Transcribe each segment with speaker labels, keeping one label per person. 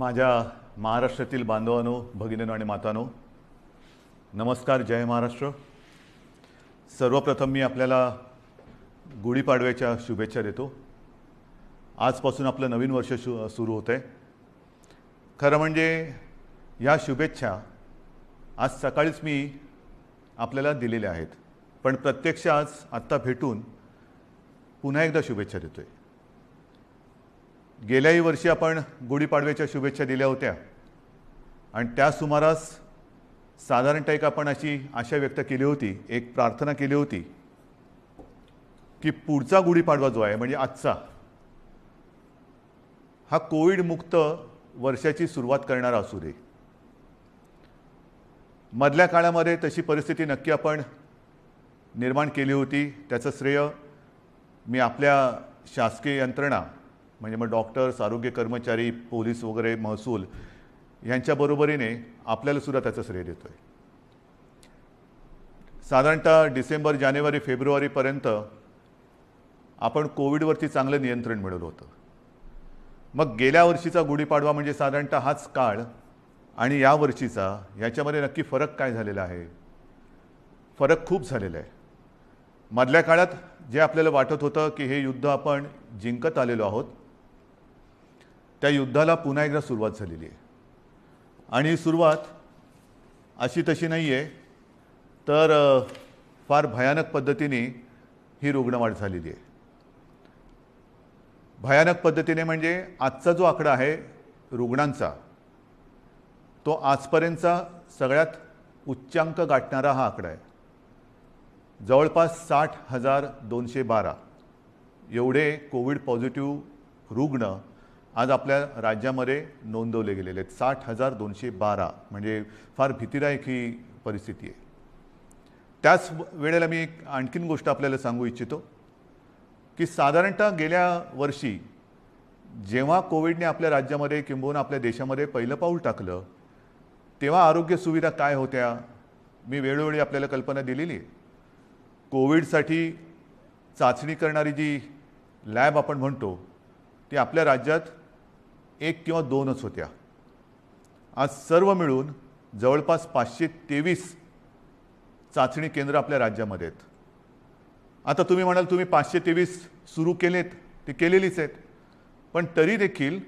Speaker 1: माझ्या महाराष्ट्रातील बांधवांनो, भगिनींनो आणि मातांनो, नमस्कार. जय महाराष्ट्र. सर्वप्रथम मी आपल्याला गुढीपाडव्याच्या शुभेच्छा देतो. आजपासून आपलं नवीन वर्ष सुरू होतं आहे. खरं म्हणजे या शुभेच्छा आज सकाळीच मी आपल्याला दिलेल्या आहेत, पण प्रत्यक्ष आज आत्ता भेटून पुन्हा एकदा शुभेच्छा देतोय. गेल्याही वर्षी आपण गुढीपाडव्याच्या शुभेच्छा दिल्या होत्या आणि त्या सुमारास साधारणतः एक आपण अशी आशा व्यक्त केली होती, एक प्रार्थना केली होती की पुढचा गुढीपाडवा जो आहे म्हणजे आजचा, हा कोविड मुक्त वर्षाची सुरुवात करणारा असू दे. मधल्या काळामध्ये तशी परिस्थिती नक्की आपण निर्माण केली होती. त्याचं श्रेय मी आपल्या शासकीय यंत्रणा म्हणजे मग डॉक्टर्स, आरोग्य कर्मचारी, पोलीस वगैरे, महसूल यांच्या बरोबरीने आपल्याला सुद्धा त्याचं श्रेय देतोय. साधारणतः डिसेंबर, जानेवारी, फेब्रुवारीपर्यंत आपण कोविडवरती चांगलं नियंत्रण मिळवलं होतं. मग गेल्या वर्षीचा गुढीपाडवा म्हणजे साधारणतः हाच काळ आणि या वर्षीचा याच्यामध्ये नक्की फरक काय झालेला आहे? फरक खूप झालेला आहे. मधल्या काळात जे आपल्याला वाटत होतं की हे युद्ध आपण जिंकत आलेलो आहोत, त्या युद्धाला पुन्हा एकदा सुरुवात झालेली आहे. आणि ही सुरुवात अशी तशी नाही आहे, तर फार भयानक पद्धतीने ही रुग्णवाढ झालेली आहे. भयानक पद्धतीने म्हणजे आजचा जो आकडा आहे रुग्णांचा, तो आजपर्यंतचा सगळ्यात उच्चांक गाठणारा हा आकडा आहे. जवळपास 60,212 एवढे कोविड पॉझिटिव्ह रुग्ण आज आपल्या राज्यामध्ये नोंदवले गेलेले आहेत. 60,212 म्हणजे फार भीतीदायक ही परिस्थिती आहे. त्याच वेळेला मी एक आणखीन गोष्ट आपल्याला सांगू इच्छितो की साधारणतः गेल्या वर्षी जेव्हा कोविडने आपल्या राज्यामध्ये किंबहुना आपल्या देशामध्ये पहिलं पाऊल टाकलं, तेव्हा आरोग्य सुविधा काय होत्या मी वेळोवेळी आपल्याला कल्पना दिलेली आहे. कोविडसाठी चाचणी करणारी जी लॅब आपण म्हणतो ती आपल्या राज्यात 1 किंवा 2च होत्या. आज सर्व मिळून जवळपास 523 चाचणी केंद्र आपल्या राज्यामध्ये आहेत. आता तुम्ही म्हणाल तुम्ही 523 सुरू केलेत, ती केलेलीच आहेत, पण तरी देखील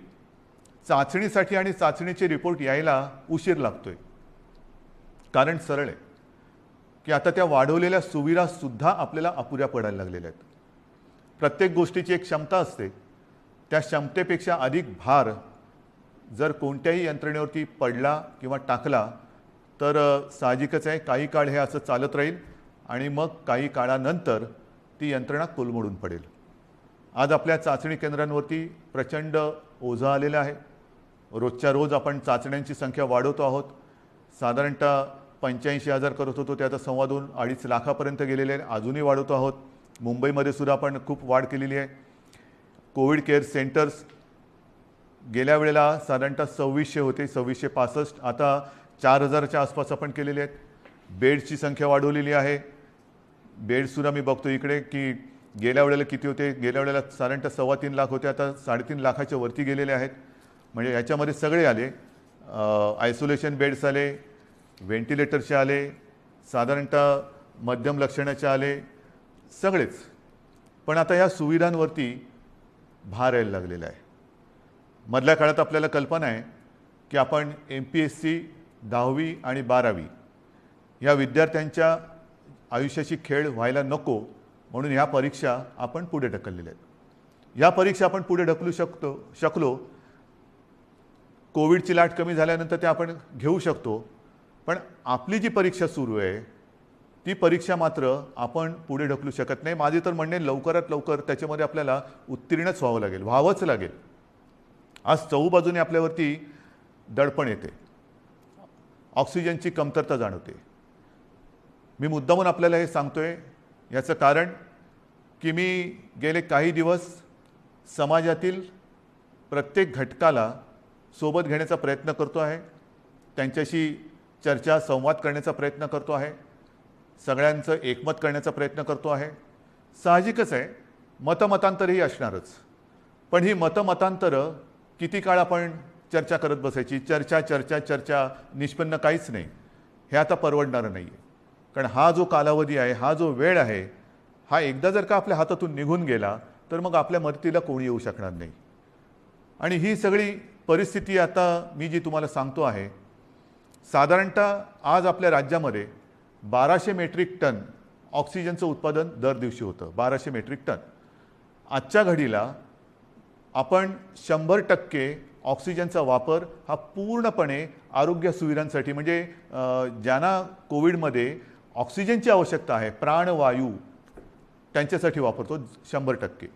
Speaker 1: चाचणीसाठी आणि चाचणीचे रिपोर्ट यायला उशीर लागतोय. कारण सरळ आहे की आता त्या वाढवलेल्या सुविधासुद्धा आपल्याला अपुऱ्या पडायला लागलेल्या आहेत. प्रत्येक गोष्टीची एक क्षमता असते, त्या क्षमतेपेक्षा अधिक भार जर कोणत्याही यंत्रणेवरती पडला किंवा टाकला तर साहजिकच आहे काही काळ हे असं चालत राहील आणि मग काही काळानंतर ती यंत्रणा कोलमडून पडेल. आज आपल्या चाचणी केंद्रांवरती प्रचंड ओझं आलेलं आहे. रोजच्या रोज आपण चाचण्यांची संख्या वाढवतो आहोत. साधारणतः 85,000 करत होतो, ते आता 2.25-2.5 लाखापर्यंत गेलेले आहे. अजूनही वाढवतो आहोत. मुंबईमध्ये सुद्धा आपण खूप वाढ केलेली आहे. कोविड केअर सेंटर्स गेल्या वेळेला साधारणतः 2600 होते, 2665, आता 4000च्या आसपास आपण केलेले आहेत. बेड्सची संख्या वाढवलेली आहे. बेड्ससुद्धा मी बघतो इकडे की गेल्या वेळेला किती होते, गेल्या वेळेला साधारणतः 3.25 लाख होते, आता 3.5 लाखाच्या वरती गेलेले आहेत. म्हणजे याच्यामध्ये सगळे आले, आयसोलेशन बेड्स आले, व्हेंटिलेटरचे आले, साधारणतः मध्यम लक्षणाचे आले, सगळेच. पण आता या सुविधांवरती भार यायला लागलेला आहे. मधल्या काळात आपल्याला कल्पना आहे की आपण MPSC 10वी आणि 12वी या विद्यार्थ्यांच्या आयुष्याची खेळ व्हायला नको म्हणून ह्या परीक्षा आपण पुढे ढकललेल्या आहेत. या परीक्षा आपण पुढे ढकलू शकलो. कोविडची लाट कमी झाल्यानंतर ते आपण घेऊ शकतो, पण आपली जी परीक्षा सुरू आहे ती परीक्षा मात्र आपण पुढे ढकलू शकत नाही. माझे तर म्हणणे लवकरात लवकर त्याच्यामध्ये आपल्याला उत्तीर्णच व्हावंच लागेल. आज चहूबाजूने आपल्यावरती दडपण येते, ऑक्सिजनची कमतरता जाणवते. मी मुद्दामून आपल्याला हे सांगतोय याचं कारण की मी गेले काही दिवस समाजातील प्रत्येक घटकाला सोबत घेण्याचा प्रयत्न करतो आहे, त्यांच्याशी चर्चा संवाद करण्याचा प्रयत्न करतो आहे, सगळ्यांचं एकमत करण्याचा प्रयत्न करतो आहे. साहजिकच आहे मतमतांतरही असणारच, पण ही मतमतांतरं किती काळ आपण चर्चा करत बसायची, चर्चा चर्चा चर्चा, निष्पन्न काहीच नाही. हे आता परवडणारं नाही आहे. कारण हा जो कालावधी आहे, हा जो वेळ आहे, हा एकदा जर का आपल्या हातातून निघून गेला तर मग आपल्या मदतीला कोणी येऊ शकणार नाही. आणि ही सगळी परिस्थिती आता मी जी तुम्हाला सांगतो आहे, साधारणतः आज आपल्या राज्यामध्ये 1200 मेट्रिक टन ऑक्सिजनचं उत्पादन दर दिवशी होतं. 1200 मेट्रिक टन. आजच्या घडीला आपण 100% ऑक्सिजनचा वापर हा पूर्णपणे आरोग्य सुविधांसाठी, म्हणजे ज्यांना कोविडमध्ये ऑक्सिजनची आवश्यकता आहे, प्राणवायू, त्यांच्यासाठी वापरतो 100%.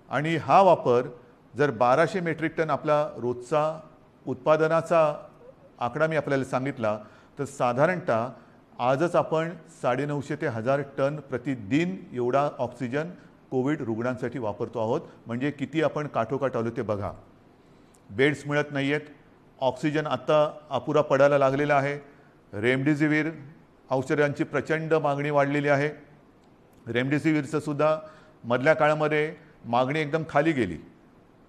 Speaker 1: आणि हा वापर जर 1200 मेट्रिक टन आपला रोजचा उत्पादनाचा आकडा मी आपल्याला सांगितला, तर साधारणतः आजच आपण 950 ते 1000 टन प्रतिदिन एवढा ऑक्सिजन कोविड रुग्णांसाठी वापरतो आहोत. म्हणजे किती आपण काठोकाठ आलो ते बघा. बेड्स मिळत नाही आहेत, ऑक्सिजन आत्ता अपुरा पडायला लागलेला आहे. रेमडेसिवीर औषधांची प्रचंड मागणी वाढलेली आहे. रेमडेसिवीरचं सुद्धा मधल्या काळामध्ये मागणी एकदम खाली गेली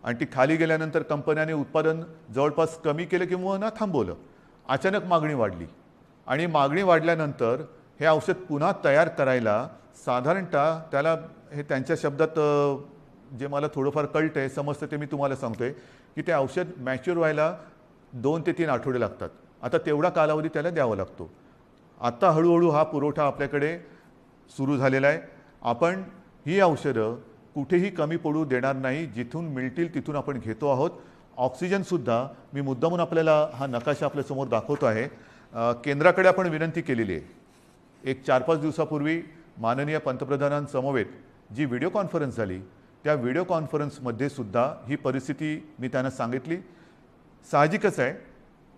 Speaker 1: आणि ती खाली गेल्यानंतर कंपन्यांनी उत्पादन जवळपास कमी केलं किंवा ना थांबवलं. अचानक मागणी वाढली आणि मागणी वाढल्यानंतर हे औषध पुन्हा तयार करायला साधारणतः त्याला, हे त्यांच्या शब्दात जे मला थोडंफार कळतं आहे, समजतं ते मी तुम्हाला सांगतो आहे, की ते औषध मॅच्युअर व्हायला 2 ते 3 आठवडे लागतात. आता तेवढा कालावधी त्याला द्यावा लागतो. आता हळूहळू हा पुरवठा आपल्याकडे सुरू झालेला आहे. आपण ही औषधं कुठेही कमी पडू देणार नाही. जिथून मिळतील तिथून आपण घेतो आहोत. ऑक्सिजनसुद्धा मी मुद्दामून आपल्याला हा नकाशा आपल्यासमोर दाखवतो आहे. केंद्राकडे आपण विनंती केलेली आहे. एक 4-5 दिवसापूर्वी माननीय पंतप्रधानांसमवेत जी व्हिडिओ कॉन्फरन्स झाली, त्या व्हिडिओ कॉन्फरन्समध्ये सुद्धा ही परिस्थिती मी त्यांना सांगितली. साहजिकच आहे,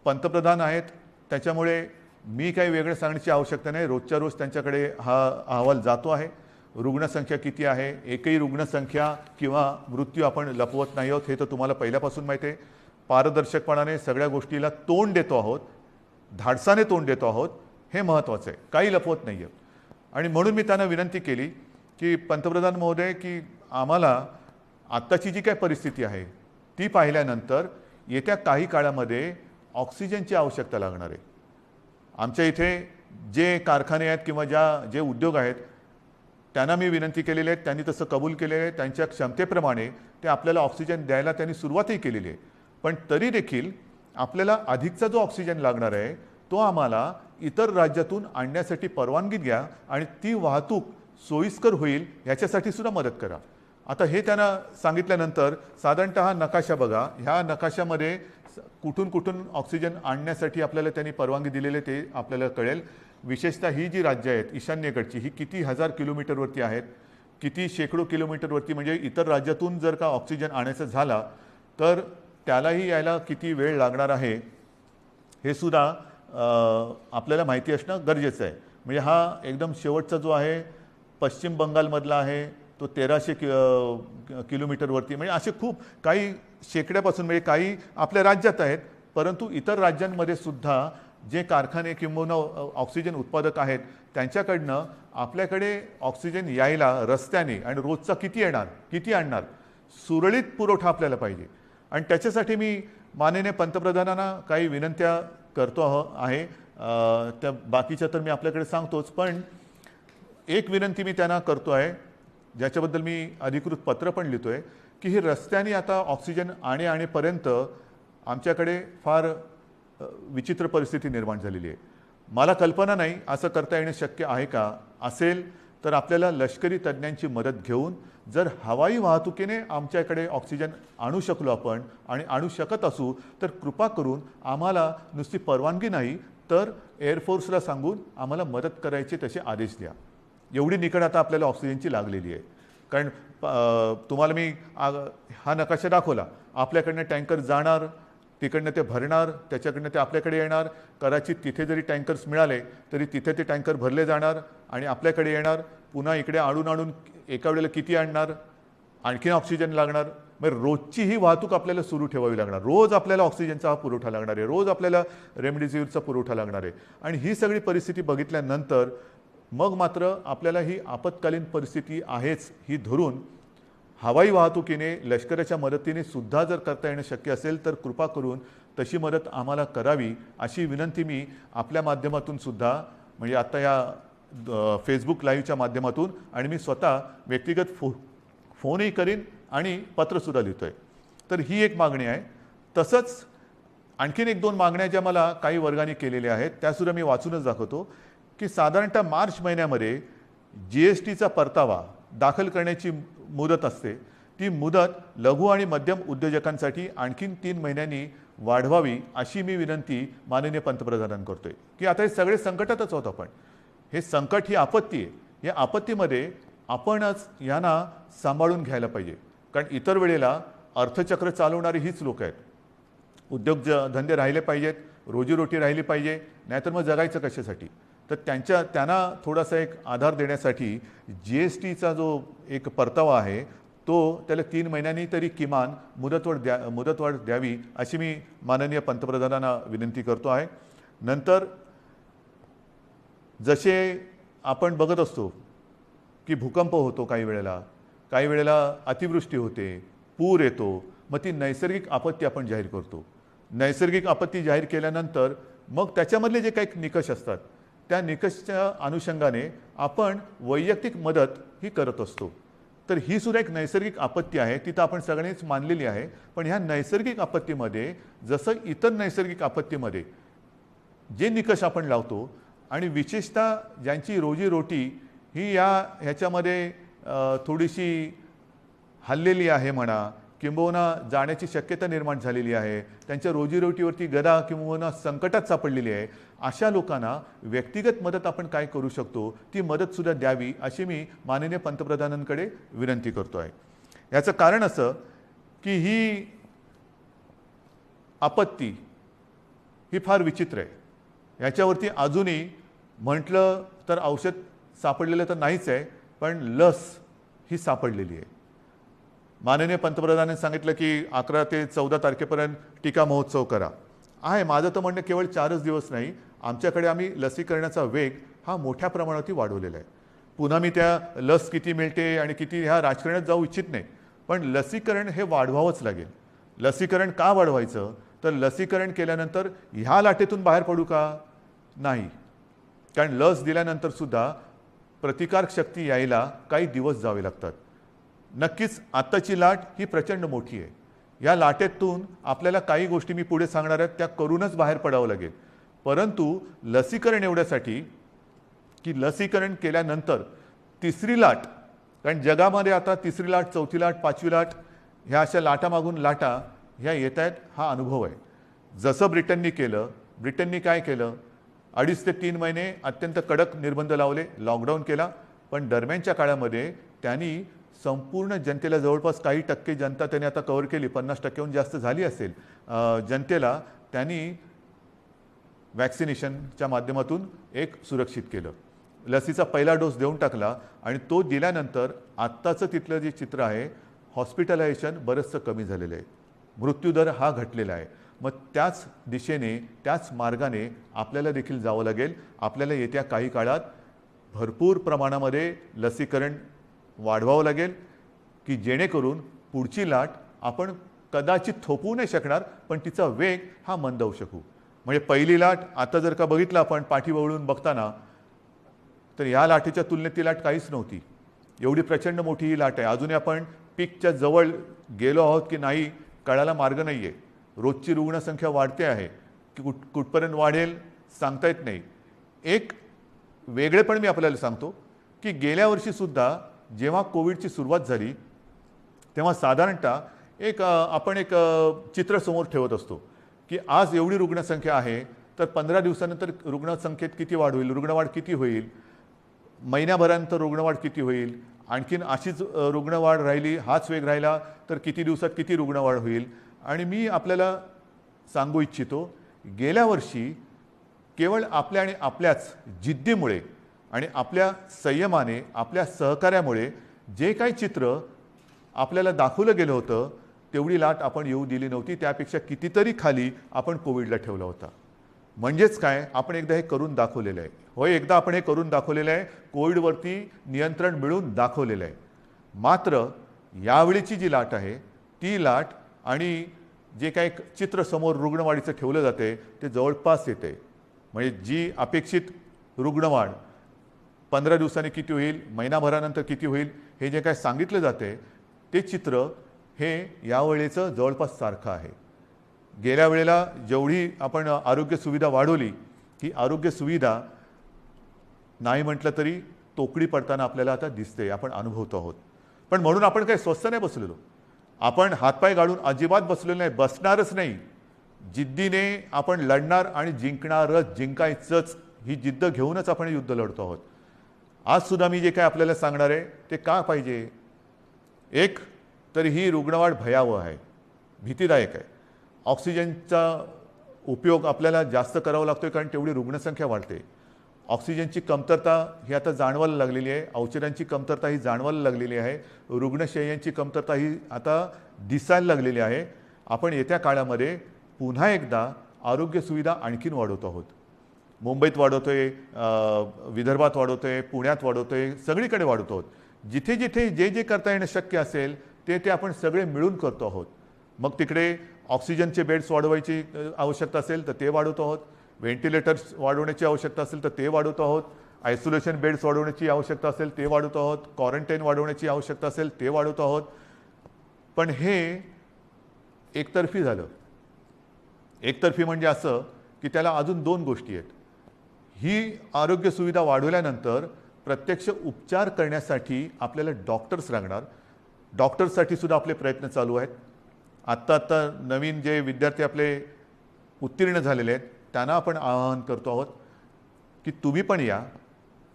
Speaker 1: पंतप्रधान आहेत, त्याच्यामुळे मी काही वेगळं सांगण्याची आवश्यकता नाही. रोजच्या रोज त्यांच्याकडे हा अहवाल जातो आहे. रुग्णसंख्या किती आहे, एकही रुग्णसंख्या किंवा मृत्यू आपण लपवत नाही आहोत, हे तर तुम्हाला पहिल्यापासून माहिती आहे. पारदर्शकपणाने सगळ्या गोष्टीला तोंड देतो आहोत, धाडसाने तोंड देतो आहोत, हे महत्त्वाचं आहे. काही लपवत नाही आहे. आणि म्हणून मी त्यांना विनंती केली की पंतप्रधान महोदय, की आम्हाला आत्ताची जी काय परिस्थिती आहे ती पाहिल्यानंतर येत्या काही काळामध्ये ऑक्सिजनची आवश्यकता लागणार आहे. आमच्या इथे जे कारखाने आहेत किंवा जे उद्योग आहेत त्यांना मी विनंती केलेली आहे, त्यांनी तसं कबूल केलेलं आहे. त्यांच्या क्षमतेप्रमाणे ते आपल्याला ऑक्सिजन द्यायला त्यांनी सुरुवातही केलेली आहे. पण तरी देखील आपल्याला अधिकचा जो ऑक्सिजन लागणार आहे तो आम्हाला इतर राज्यातून आणण्यासाठी परवानगी द्या आणि ती वाहतूक सोयीस्कर होईल याच्यासाठी सुद्धा मदत करा. आता हे त्यांना सांगितल्यानंतर साधारणतः हा नकाशा बघा. ह्या नकाशामध्ये कुठून कुठून ऑक्सिजन आणण्यासाठी आपल्याला त्यांनी परवानगी दिलेले ते आपल्याला कळेल. विशेषतः ही जी राज्य आहेत ईशान्येकडची, ही किती हजार किलोमीटरवरती आहेत, किती शेकडो किलोमीटरवरती. म्हणजे इतर राज्यातून जर का ऑक्सिजन आणायचं झाला तर त्यालाही यायला किती वेळ लागणार आहे हे सुद्धा आपल्याला माहिती असणं गरजेचं आहे. म्हणजे हा एकदम शेवटचा जो आहे पश्चिम बंगालमधला आहे, तो 1300 किलोमीटरवरती. म्हणजे असे खूप काही शेकड्यापासून, म्हणजे काही आपल्या राज्यात आहेत, परंतु इतर राज्यांमध्ये सुद्धा जे कारखाने किंवा ऑक्सिजन उत्पादक आहेत त्यांच्याकडनं आपल्याकडे ऑक्सिजन यायला रस्त्याने आणि रोजचा किती येणार, किती आणणार, सुरळीत पुरवठा आपल्याला पाहिजे. आणि त्याच्यासाठी मी माननीय पंतप्रधानांना काही विनंत्या करतो आहे. त्या बाकीच्या तर मी आपल्याकडे सांगतोच, पण एक विनंती मी त्यांना करतो आहे, ज्याच्याबद्दल मी अधिकृत पत्र पण लिहितो आहे, की ही रस्त्याने आता ऑक्सिजन आणेपर्यंत आमच्याकडे फार विचित्र परिस्थिती निर्माण झालेली आहे. मला कल्पना नाही असं करता येणं शक्य आहे का. असेल तर आपल्याला लष्करी तज्ज्ञांची मदत घेऊन जर हवाई वाहतुकीने आमच्याकडे ऑक्सिजन आणू शकलो आपण आणि आणू शकत असू तर कृपा करून आम्हाला नुसती परवानगी नाही तर एअरफोर्सला सांगून आम्हाला मदत करायचे तसे आदेश द्या. एवढी निकड आता आपल्याला ऑक्सिजनची लागलेली आहे. कारण तुम्हाला मी हा नकाशा दाखवला. आपल्याकडनं टँकर जाणार, तिकडनं ते भरणार, त्याच्याकडनं ते आपल्याकडे येणार. कदाचित तिथे जरी टँकर्स मिळाले तरी तिथे ते टँकर भरले जाणार आणि आपल्याकडे येणार. पुन्हा इकडे आणून एका वेळेला किती आणणार, आणखीन ऑक्सिजन लागणार. मग रोजची ही वाहतूक आपल्याला सुरू ठेवावी लागणार. रोज आपल्याला ऑक्सिजनचा हा पुरवठा लागणार आहे, रोज आपल्याला रेमडेसिवीरचा पुरवठा लागणार आहे. आणि ही सगळी परिस्थिती बघितल्यानंतर मग मात्र आपल्याला ही आपत्कालीन परिस्थिती आहेच ही धरून हवाई वाहतुकीने लष्कराच्या मदतीने सुद्धा जर करता येणं शक्य असेल तर कृपा करून तशी मदत आम्हाला करावी अशी विनंती मी आपल्या माध्यमातून सुद्धा म्हणजे आता या फेसबुक लाईव्हच्या माध्यमातून आणि मी स्वतः व्यक्तिगत फोनही करीन आणि पत्रसुद्धा लिहितो आहे. तर ही एक मागणी आहे. तसंच आणखीन एक दोन मागण्या ज्या मला काही वर्गाने केलेल्या आहेत त्यासुद्धा मी वाचूनच दाखवतो की साधारणतः मार्च महिन्यामध्ये GSTचा परतावा दाखल करण्याची मुदत असते. ती मुदत लघु आणि मध्यम उद्योजकांसाठी आणखीन 3 महिन्यांनी वाढवावी अशी मी विनंती माननीय पंतप्रधानांना करतोय की आता हे सगळे संकटातच आहोत आपण. हे संकट ही आपत्ती आहे. या आपत्तीमध्ये आपणच यांना सांभाळून घ्यायला पाहिजे. कारण इतर वेळेला अर्थचक्र चालवणारी हीच लोक आहेत. धंदे राहिले पाहिजेत, रोजीरोटी राहिली पाहिजे, नाहीतर मग जगायचं कशासाठी. तर त्यांना थोडासा एक आधार देण्यासाठी GSTचा जो एक परतावा आहे तो त्याला 3 महिन्यांनी तरी किमान मुदतवाढ द्यावी अशी मी माननीय पंतप्रधानांना विनंती करतो आहे. नंतर जसे आपण बघत असतो की भूकंप होतो, काही वेळेला अतिवृष्टी होते, पूर येतो, मग ती नैसर्गिक आपत्ती आपण जाहीर करतो. नैसर्गिक आपत्ती जाहीर केल्यानंतर मग त्याच्यामधले जे काही निकष असतात त्या निकषच्या अनुषंगाने आपण वैयक्तिक मदत ही करत असतो. तर ही सुद्धा एक नैसर्गिक आपत्ती आहे, तिथं आपण सगळ्यांनीच मानलेली आहे. पण ह्या नैसर्गिक आपत्तीमध्ये जसं इतर नैसर्गिक आपत्तीमध्ये जे निकष आपण लावतो आणि विशेषतः ज्यांची रोजीरोटी ही ह्याच्यामध्ये थोडीशी हल्लेली आहे म्हणा किंबहुना जाण्याची शक्यता निर्माण झालेली आहे, त्यांच्या रोजीरोटीवरती गदा किंवा संकटात सापडलेली आहे, अशा लोकांना व्यक्तिगत मदत आपण काय करू शकतो ती मदतसुद्धा द्यावी अशी मी माननीय पंतप्रधानांकडे विनंती करतो आहे. याचं कारण असं की ही आपत्ती ही फार विचित्र आहे. याच्यावरती अजूनही म्हटलं तर औषध सापडलेलं तर नाहीच आहे, पण लस ही सापडलेली आहे. माननीय पंतप्रधानांनी सांगितलं की 11 ते 14 तारखेपर्यंत टीका महोत्सव करा आहे. माझं तर म्हणणं केवळ 4च दिवस नाही, आमच्याकडे आम्ही लसीकरणाचा वेग हा मोठ्या प्रमाणात वाढवलेला आहे. पुन्हा मी त्या लस किती मिळते आणि किती ह्या राजकारणात जाऊ इच्छित नाही, पण लसीकरण हे वाढवावंच लागेल. लसीकरण का वाढवायचं तर लसीकरण केल्यानंतर ह्या लाटेतून बाहेर पडू का नाही. कारण लस दिल्यानंतर सुद्धा प्रतिकारक शक्ती यायला काही दिवस जावे लागतात. नक्कीच आत्ताची लाट ही प्रचंड मोठी आहे. या लाटेतून आपल्याला काही गोष्टी मी पुढे सांगणार आहेत त्या करूनच बाहेर पडावं लागेल. परंतु लसीकरण एवढ्यासाठी की लसीकरण केल्यानंतर तिसरी लाट, कारण जगामध्ये आता तिसरी लाट, चौथी लाट, पाचवी लाट ह्या अशा लाटामागून लाटा ह्या येत आहेत, हा अनुभव आहे. जसं ब्रिटननी काय केलं 2.5 ते 3 महिने अत्यंत कडक निर्बंध लावले, लॉकडाऊन केला. पण दरम्यानच्या काळामध्ये त्यांनी संपूर्ण जनतेला जवळपास काही टक्के जनता त्यांनी आता कव्हर केली, 50%हून जास्त झाली असेल जनतेला त्यांनी वॅक्सिनेशनच्या माध्यमातून एक सुरक्षित केलं. लसीचा पहिला डोस देऊन टाकला आणि तो दिल्यानंतर आत्ताचं तिथलं जे चित्र आहे हॉस्पिटलायझेशन बरंचसं कमी झालेलं आहे, मृत्यूदर हा घटलेला आहे. मग त्याच दिशेने त्याच मार्गाने आपल्याला देखील जावं लागेल. आपल्याला येत्या काही काळात भरपूर प्रमाणामध्ये लसीकरण वाढवावं लागेल की जेणेकरून पुढची लाट आपण कदाचित थोपवू नाही शकणार, पण तिचा वेग हा मंदावू शकू. म्हणजे पहिली लाट आता जर का बघितलं आपण पाठीवळून बघताना तर ह्या लाटेच्या तुलनेत ती लाट काहीच नव्हती. एवढी प्रचंड मोठी ही लाट आहे. अजूनही आपण पीकच्या जवळ गेलो आहोत की नाही कळायला मार्ग नाही आहे. रोजची रुग्णसंख्या वाढते आहे की कुठपर्यंत वाढेल सांगता येत नाही. एक वेगळेपण मी आपल्याला सांगतो की गेल्या वर्षीसुद्धा जेव्हा कोविडची सुरुवात झाली तेव्हा साधारणतः आपण एक चित्र समोर ठेवत असतो की आज एवढी रुग्णसंख्या आहे तर 15 दिवसानंतर रुग्णसंख्येत किती वाढ होईल, रुग्णवाढ किती होईल, महिन्याभरानंतर रुग्णवाढ किती होईल, आणखीन अशीच रुग्णवाढ राहिली, हाच वेग राहिला तर किती दिवसात किती रुग्णवाढ होईल. आणि मी आपल्याला सांगू इच्छितो गेल्या वर्षी केवळ आपल्या आणि आपल्याच जिद्दीमुळे आणि आपल्या संयमाने, आपल्या सहकार्यामुळे जे काही चित्र आपल्याला दाखवलं गेलं होतं तेवढी लाट आपण येऊ दिली नव्हती. त्यापेक्षा कितीतरी खाली आपण कोविडला ठेवला होता. म्हणजेच काय, आपण एकदा हे करून दाखवलेलं आहे. होय, एकदा आपण हे करून दाखवलेलं आहे, कोविडवरती नियंत्रण मिळवून दाखवलेलं आहे. मात्र यावेळीची जी लाट आहे ती लाट आणि जे काही चित्र समोर रुग्णवाढीचं ठेवलं जाते ते जवळपास येते. म्हणजे जी अपेक्षित रुग्णवाढ 15 दिवसांनी किती होईल, महिनाभरानंतर किती होईल, हे जे काय सांगितलं जाते ते चित्र हे यावेळेचं जवळपास सारखं आहे. गेल्या वेळेला जेवढी आपण आरोग्य सुविधा वाढवली ही आरोग्य सुविधा नाही म्हटलं तरी तोकडी पडताना आपल्याला आता दिसते, आपण अनुभवतो आहोत. पण म्हणून आपण काही स्वस्थ नाही बसलेलो, आपण हातपाय गाळून अजिबात बसलेलो नाही, बसणारच नाही. जिद्दीने आपण लढणार आणि जिंकणारच, जिंकायचंच ही जिद्द घेऊनच आपण युद्ध लढतो आहोत. आज सुद्धा मी जे काय आपल्याला सांगणार आहे ते का पाहिजे. एक तर ही रुग्णवाढ भयावह आहे, भीतीदायक आहे. ऑक्सिजनचा उपयोग आपल्याला जास्त करावा लागतोय कारण तेवढी रुग्णसंख्या वाढते. ऑक्सिजनची कमतरता ही आता जाणवायला लागलेली आहे, औषधांची कमतरता ही जाणवायला लागलेली आहे, रुग्णशय्यांची कमतरता ही आता दिसायला लागलेली आहे. आपण येत्या काळामध्ये पुन्हा एकदा आरोग्य सुविधा आणखीन वाढवतो आहोत. मुंबईत वाढवतोय, विदर्भात वाढवतोय, पुण्यात वाढवतोय, सगळीकडे वाढवतो आहोत. जिथे जिथे जे जे करता येणं शक्य असेल ते ते आपण सगळे मिळून करतो आहोत. मग तिकडे ऑक्सिजनचे बेड्स वाढवायची आवश्यकता असेल तर ते वाढवतो आहोत, व्हेंटिलेटर्स वाढवण्याची आवश्यकता असेल तर ते वाढवतो आहोत, आयसोलेशन बेड्स वाढवण्याची आवश्यकता असेल ते वाढवतो आहोत, क्वारंटाईन वाढवण्याची आवश्यकता असेल ते वाढवतो आहोत. पण हे एकतर्फी झालं. एकतर्फी म्हणजे असं की त्याला अजून दोन गोष्टी आहेत. ही आरोग्य सुविधा वाढवल्यानंतर प्रत्यक्ष उपचार करण्यासाठी आपल्याला डॉक्टर्स लागणार. डॉक्टर्ससाठी सुद्धा आपले प्रयत्न चालू आहेत. आत्ता नवीन जे विद्यार्थी आपले उत्तीर्ण झालेले आहेत त्यांना आपण आवाहन करतो आहोत की तुम्ही पण या,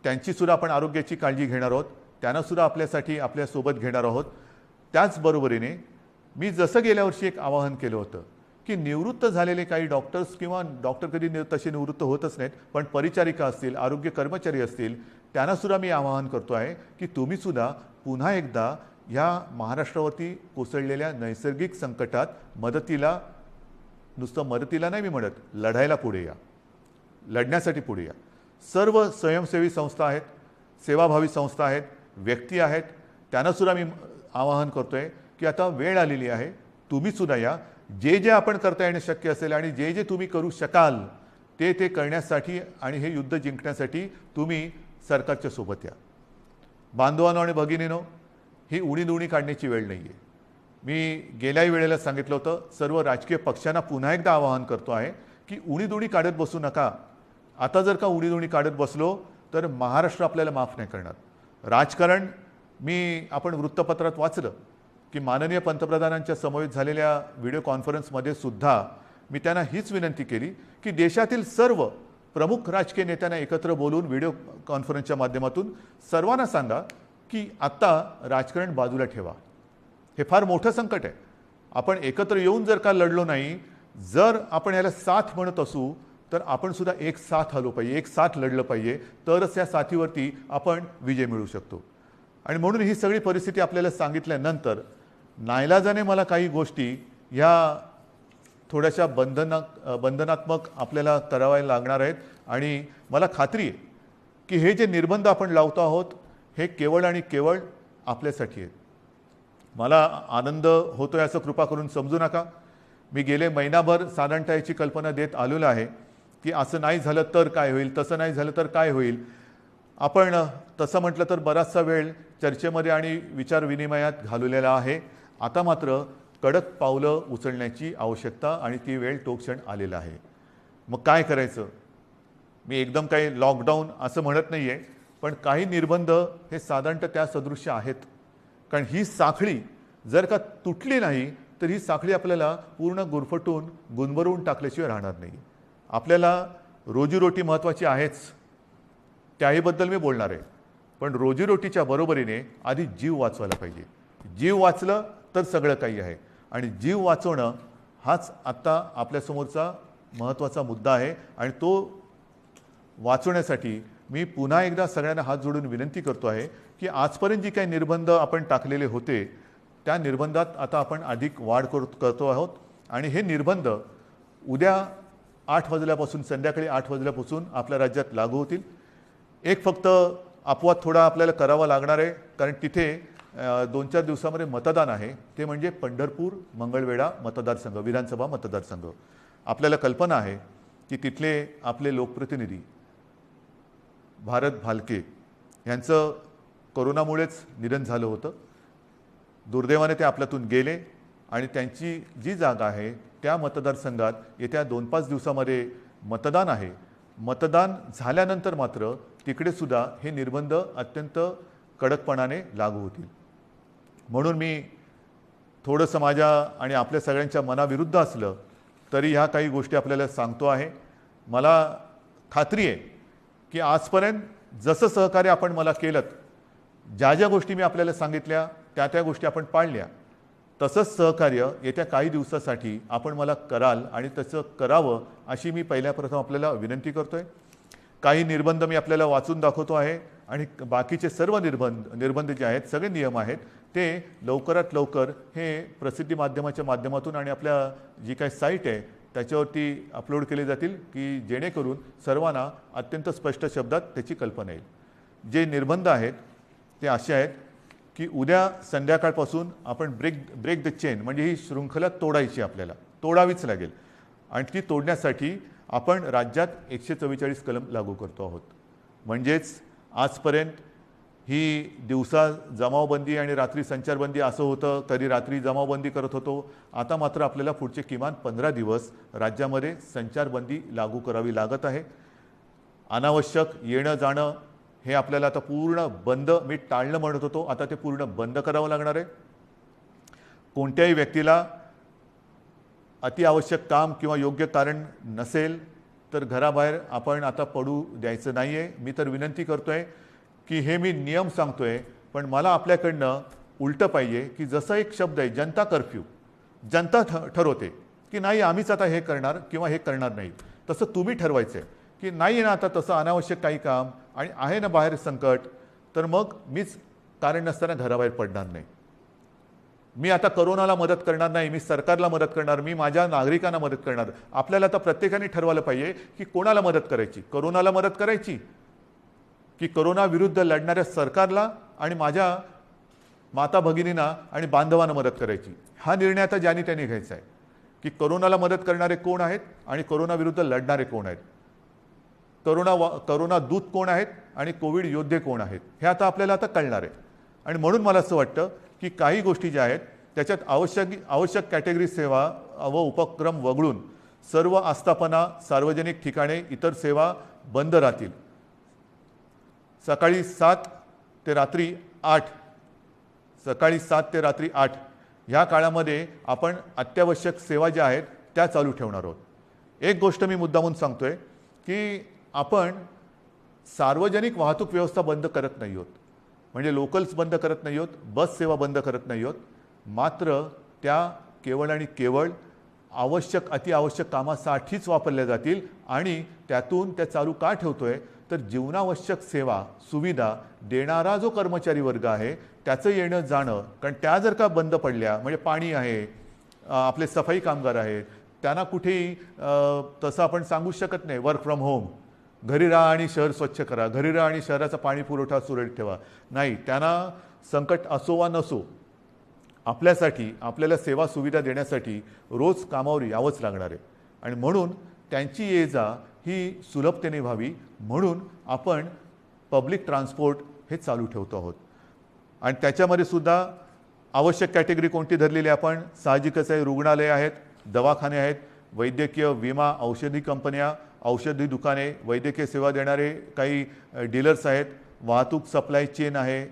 Speaker 1: त्यांचीसुद्धा आपण आरोग्याची काळजी घेणार आहोत, त्यांनासुद्धा आपल्यासाठी आपल्यासोबत घेणार आहोत. त्याचबरोबरीने मी जसं गेल्या वर्षी एक आवाहन केलं होतं की निवृत्त झालेले काही डॉक्टर्स किंवा डॉक्टर कधी तसे निवृत्त होतच नाहीत, पण परिचारिका असतील, आरोग्य कर्मचारी असतील, त्यांनासुद्धा मी आवाहन करतो आहे की तुम्हीसुद्धा पुन्हा एकदा ह्या महाराष्ट्रावरती कोसळलेल्या नैसर्गिक संकटात मदतीला, नुसतं मदतीला नाही मी म्हणत, लढायला पुढे या, लढण्यासाठी पुढे या. सर्व स्वयंसेवी संस्था आहेत, सेवाभावी संस्था आहेत, व्यक्ती आहेत, त्यांनासुद्धा मी आवाहन करतो आहे की आता वेळ आलेली आहे, तुम्हीसुद्धा या. जे जे आपण करता येणं शक्य असेल आणि जे जे तुम्ही करू शकाल ते ते करण्यासाठी आणि हे युद्ध जिंकण्यासाठी तुम्ही सरकारच्या सोबत या. बांधवांनो आणि भगिनीनो, ही उणीधुणी काढण्याची वेळ नाही आहे. मी गेल्याही वेळेला सांगितलं होतं, सर्व राजकीय पक्षांना पुन्हा एकदा आवाहन करतो आहे की उणीधुणी काढत बसू नका. आता जर का उणीधुणी काढत बसलो तर महाराष्ट्र आपल्याला माफ नाही करणार. राजकारण आपण वृत्तपत्रात वाचलं की माननीय पंतप्रधानांच्या समवेत झालेल्या व्हिडिओ कॉन्फरन्समध्ये सुद्धा मी त्यांना हीच विनंती केली की देशातील सर्व प्रमुख राजकीय नेत्यांना एकत्र बोलून व्हिडिओ कॉन्फरन्सच्या माध्यमातून सर्वांना सांगा की आत्ता राजकारण बाजूला ठेवा. हे फार मोठं संकट आहे. आपण एकत्र येऊन जर का लढलो नाही, जर आपण याला साथ म्हणत असू तर आपण सुद्धा एक साथ आलो पाहिजे, एक साथ लढलं पाहिजे, तरच या साथीवरती आपण विजय मिळवू शकतो. आणि म्हणून ही सगळी परिस्थिती आपल्याला सांगितल्यानंतर नाईलाजाने मला काही गोष्टी ह्या थोड्याशा बंधनात्मक आपल्याला करावायला लागणार आहेत. आणि मला खात्री आहे की हे जे निर्बंध आपण लावतो आहोत हे केवळ आणि केवळ आपल्यासाठी आहेत. मला आनंद होतोय असं कृपा करून समजू नका. मी गेले महिनाभर साधारणतः याची कल्पना देत आलेलो आहे की असं नाही झालं तर काय होईल, तसं नाही झालं तर काय होईल. आपण तसं म्हटलं तर बराचसा वेळ चर्चेमध्ये आणि विचारविनिमयात घालवलेला आहे. आता मात्र कडक पावलं उचलण्याची आवश्यकता आणि ती वेळ तो क्षण आलेला आहे. मग काय करायचं. मी एकदम काही लॉकडाऊन असं म्हणत नाही आहे, पण काही निर्बंध हे साधारणतः त्या सदृश्य आहेत. कारण ही साखळी जर का तुटली नाही तर ही साखळी आपल्याला पूर्ण गुरफटून गुंबरून टाकल्याशिवाय राहणार नाही. आपल्याला रोजीरोटी महत्त्वाची आहेच, त्याहीबद्दल मी बोलणार आहे. पण रोजीरोटीच्या बरोबरीने आधी जीव वाचवायला पाहिजे. जीव वाचलं तर सगळं काही आहे. आणि जीव वाचवणं हाच आत्ता आपल्यासमोरचा महत्त्वाचा मुद्दा आहे. आणि तो वाचवण्यासाठी मी पुन्हा एकदा सगळ्यांना हात जोडून विनंती करतो आहे की आजपर्यंत जी काही निर्बंध आपण टाकलेले होते त्या निर्बंधात आता आपण अधिक वाढ करतो आहोत. आणि हे निर्बंध उद्या 8 वाजल्यापासून, संध्याकाळी 8 वाजल्यापासून आपल्या राज्यात लागू होतील. एक फक्त अपवाद थोडा आपल्याला करावा लागणार आहे, कारण तिथे 2-4 दिवसामध्ये मतदान आहे, ते म्हणजे पंढरपूर मंगळवेढा मतदारसंघ, विधानसभा मतदारसंघ. आपल्याला कल्पना आहे की तिथले आपले लोकप्रतिनिधी भारत भालके यांचं कोरोनामुळेच निधन झालं होतं. दुर्दैवाने ते आपल्यातून गेले आणि त्यांची जी जागा आहे त्या मतदारसंघात येत्या 2-5 दिवसामध्ये मतदान आहे. मतदान झाल्यानंतर मात्र तिकडे सुद्धा हे निर्बंध अत्यंत कडकपणाने लागू होतील. म्हणून मी थोडंसं माझ्या आणि आपल्या सगळ्यांच्या मनाविरुद्ध असलं तरी ह्या काही गोष्टी आपल्याला सांगतो आहे. मला खात्री आहे की आजपर्यंत जसं सहकार्य आपण मला केलं, ज्या ज्या गोष्टी मी आपल्याला सांगितल्या त्या गोष्टी आपण पाळल्या, तसंच सहकार्य येत्या काही दिवसासाठी आपण मला कराल आणि तसं करावं अशी मी पहिल्याप्रथम आपल्याला विनंती करतोय. काही निर्बंध मी आपल्याला वाचून दाखवतो आहे आणि बाकीचे सर्व निर्बंध जे आहेत, सगळे नियम आहेत, ते लवकरात लवकर हे प्रसिद्धी माध्यमाच्या माध्यमातून आणि आपल्या जी काही साईट आहे त्याच्यावरती अपलोड केले जातील की जेणेकरून सर्वांना अत्यंत स्पष्ट शब्दात त्याची कल्पना येईल. जे निर्बंध आहेत ते असे आहेत की उद्या संध्याकाळपासून आपण ब्रेक द चेन म्हणजे ही शृंखला तोडायची, आपल्याला तोडावीच लागेल आणि ती तोडण्यासाठी आपण राज्यात 144 कलम लागू करतो आहोत. म्हणजेच आजपर्यंत ही दिवसा जमावबंदी आणि रात्री संचारबंदी असं होतं, कधी रात्री जमावबंदी करत होतो. आता मात्र आपल्याला पुढचे किमान 15 दिवस राज्यामध्ये संचारबंदी लागू करावी लागत आहे. अनावश्यक येणं जाणं हे आपल्याला आता पूर्ण बंद, मी टाळणं म्हणत होतो, आता ते पूर्ण बंद करावं लागणार आहे. कोणत्याही व्यक्तीला अतिआवश्यक काम किंवा योग्य कारण नसेल तर घराबाहेर आपण आता पडू द्यायचं नाही आहे. मी तर विनंती करतोय की हे मी नियम सांगतोय, पण मला आपल्याकडनं उलटं पाहिजे की जसं एक शब्द आहे जनता कर्फ्यू, जनता ठरवते की नाही आम्हीच आता हे करणार किंवा हे करणार नाही, तसं तुम्ही ठरवायचं आहे की नाही ना आता तसं अनावश्यक काही काम आणि आहे ना बाहेर संकट, तर मग मीच कारण नसताना घराबाहेर पडणार नाही. मी आता कोरोनाला मदत करणार नाही, मी सरकारला मदत करणार, मी माझ्या नागरिकांना मदत करणार. आपल्याला आता प्रत्येकाने ठरवायला पाहिजे की कोणाला मदत करायची, कोरोनाला मदत करायची की कोरोना विरुद्ध लढणाऱ्या सरकारला आणि माझ्या माता भगिनींना आणि बांधवांना मदत करायची. हा निर्णय आता ज्यांनी त्यांनी घ्यायचा आहे की कोरोनाला मदत करणारे कोण आहेत आणि कोरोना विरुद्ध लढणारे कोण आहेत, कोरोना दूत कोण आहेत आणि कोविड योद्धे कोण आहेत, हे आता आपल्याला आता कळणार आहे. आणि म्हणून मला असं वाटतं की काही गोष्टी ज्या आहेत त्याच्यात आवश्यक कॅटेगरी सेवा व उपक्रम वगळून सर्व आस्थापना, सार्वजनिक ठिकाणे, इतर सेवा बंद राहतील. सकाळी 7 ते रात्री 8 ह्या काळामध्ये आपण अत्यावश्यक सेवा ज्या आहेत त्या चालू ठेवणार आहोत. एक गोष्ट मी मुद्दामून सांगतोय की आपण सार्वजनिक वाहतूक व्यवस्था बंद करत नाही आहोत, म्हणजे लोकल्स बंद करत नाही आहोत, बस सेवा बंद करत नाही आहोत. मात्र त्या केवळ आणि केवळ अतिआवश्यक कामासाठीच वापरल्या जातील आणि त्यातून त्या चालू का ठेवतोय तर जीवनावश्यक सेवा सुविधा देणारा जो कर्मचारी वर्ग आहे त्याचं येणं जाणं, कारण त्या जर का बंद पडल्या म्हणजे पाणी आहे, आपले सफाई कामगार आहेत, त्यांना कुठेही तसं आपण सांगू शकत नाही वर्क फ्रॉम होम, घरी राहा आणि शहर स्वच्छ करा, घरी राहा आणि शहराचा पाणी पुरवठा सुरळीत ठेवा, नाही, त्यांना संकट असो वा नसो आपल्यासाठी आपल्याला सेवा सुविधा देण्यासाठी रोज कामावर यावंच लागणार आहे. आणि म्हणून त्यांची ये जा ही सुलभतेने व्हावी म्हणून आपण पब्लिक ट्रान्सपोर्ट हे चालू ठेवतो आहोत. आणि त्याच्यामध्ये सुद्धा आवश्यक कॅटेगरी कोणती धरलेली आपण साहजिकच आहे, रुग्णालय आहेत, दवाखाने आहेत, वैद्यकीय विमा, औषधी कंपन्या, औषधी दुकाने, वैद्यकीय सेवा देणारे काही डीलर्स आहेत, वाहतूक सप्लाय चेन आहे,